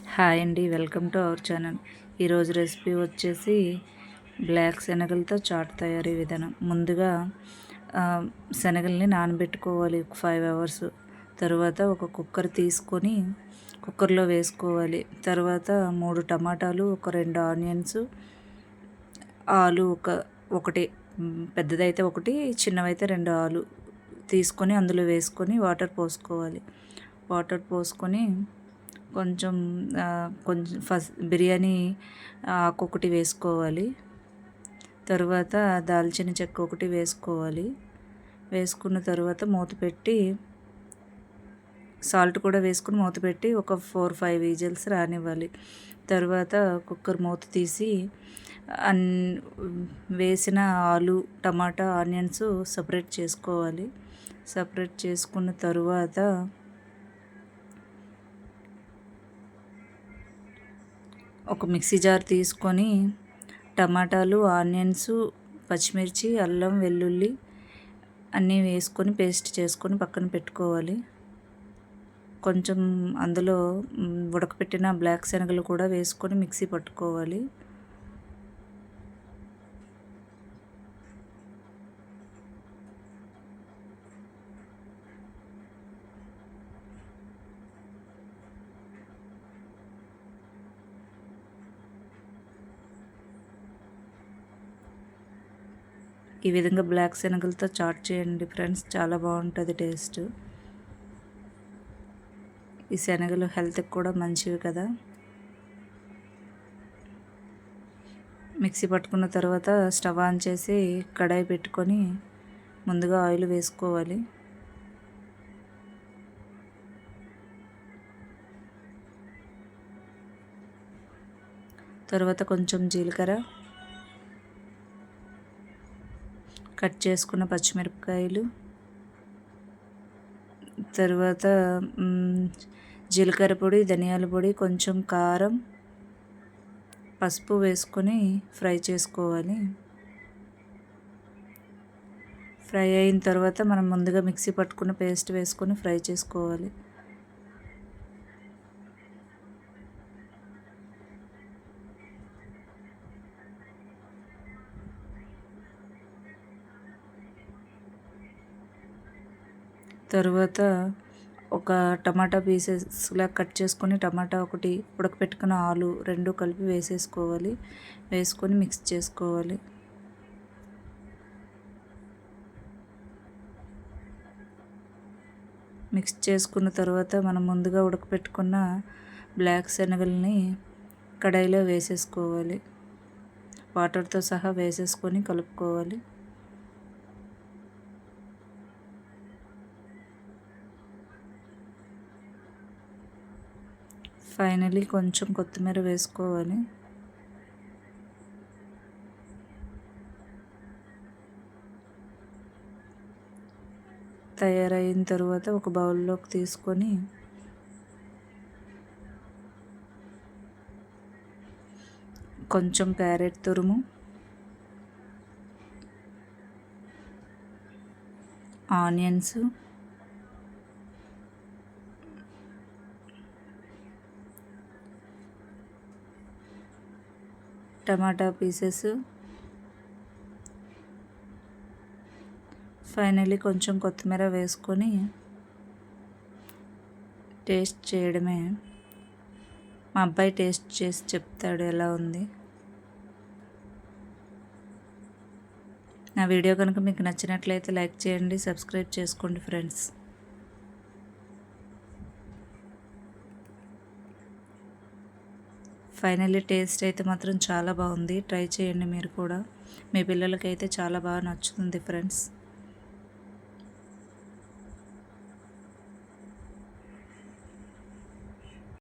Hi అండి, welcome to our channel. ఈరోజు recipe వచ్చేసి బ్లాక్ శనగలతో చాట్ తయారీ విధానం. ముందుగా శనగల్ని నానబెట్టుకోవాలి ఒక 5 అవర్స్. తర్వాత ఒక కుక్కర్ తీసుకొని కుక్కర్లో వేసుకోవాలి. తర్వాత 3 టమాటాలు, ఒక 2 ఆనియన్స్, ఆలు ఒకటి, పెద్దదైతే ఒకటి, చిన్నవైతే 2 ఆలు తీసుకొని అందులో వేసుకొని వాటర్ పోసుకోవాలి. వాటర్ పోసుకొని కొంచెం ఫస్ట్ బిర్యానీ ఆకు ఒకటి వేసుకోవాలి. తర్వాత దాల్చిన చెక్క ఒకటి వేసుకోవాలి. వేసుకున్న తర్వాత మూత పెట్టి సాల్ట్ కూడా వేసుకుని మూత పెట్టి ఒక 4-5 విజిల్స్ రానివ్వాలి. తర్వాత కుక్కర్ మూత తీసి వేసిన ఆలు, టమాటా, ఆనియన్స్ సపరేట్ చేసుకోవాలి. సపరేట్ చేసుకున్న తరువాత ఒక మిక్సీ జార్ తీసుకొని టమాటాలు, ఆనియన్స్, పచ్చిమిర్చి, అల్లం, వెల్లుల్లి అన్నీ వేసుకొని పేస్ట్ చేసుకొని పక్కన పెట్టుకోవాలి. కొంచెం అందులో ఉడకపెట్టిన బ్లాక్ శనగలు కూడా వేసుకొని మిక్సీ పట్టుకోవాలి. ఈ విధంగా బ్లాక్ శనగలతో చాట్ చేయండి ఫ్రెండ్స్, చాలా బాగుంటుంది టేస్ట్. ఈ శనగలు హెల్త్కి కూడా మంచివి కదా. మిక్సీ పట్టుకున్న తర్వాత స్టవ్ ఆన్ చేసి కడాయి పెట్టుకొని ముందుగా ఆయిల్ వేసుకోవాలి. తర్వాత కొంచెం జీలకర్ర, కట్ చేసుకున్న పచ్చిమిరపకాయలు, తర్వాత జీలకర్ర పొడి, ధనియాల పొడి, కొంచెం కారం, పసుపు వేసుకొని ఫ్రై చేసుకోవాలి. ఫ్రై అయిన తర్వాత మనం ముందుగా మిక్సీ పట్టుకున్న పేస్ట్ వేసుకొని ఫ్రై చేసుకోవాలి. తర్వాత ఒక టమాటా పీసెస్లా కట్ చేసుకొని టమాటా ఒకటి, ఉడకపెట్టుకున్న ఆలు 2 కలిపి వేసేసుకోవాలి. వేసుకొని మిక్స్ చేసుకోవాలి. మిక్స్ చేసుకున్న తర్వాత మనం ముందుగా ఉడకపెట్టుకున్న బ్లాక్ శనగల్ని కడాయిలో వేసేసుకోవాలి. వాటర్తో సహా వేసేసుకొని కలుపుకోవాలి. ఫైనలీ కొంచెం కొత్తిమీర వేసుకోవాలి. తయారైన తర్వాత ఒక బౌల్లోకి తీసుకొని కొంచెం క్యారెట్ తురుము, ఆనియన్స్, టమాటా పీసెస్, ఫైనల్లీ కొంచెం కొత్తిమీర వేసుకొని టేస్ట్ చేయడమే. మా అబ్బాయి టేస్ట్ చేసి చెప్తాడు ఎలా ఉంది. నా వీడియో కనుక మీకు నచ్చినట్లయితే లైక్ చేయండి, సబ్స్క్రైబ్ చేసుకోండి ఫ్రెండ్స్. ఫైనల్లీ టేస్ట్ అయితే మాత్రం చాలా బాగుంది. ట్రై చేయండి మీరు కూడా. మీ పిల్లలకైతే చాలా బాగా నచ్చుతుంది ఫ్రెండ్స్.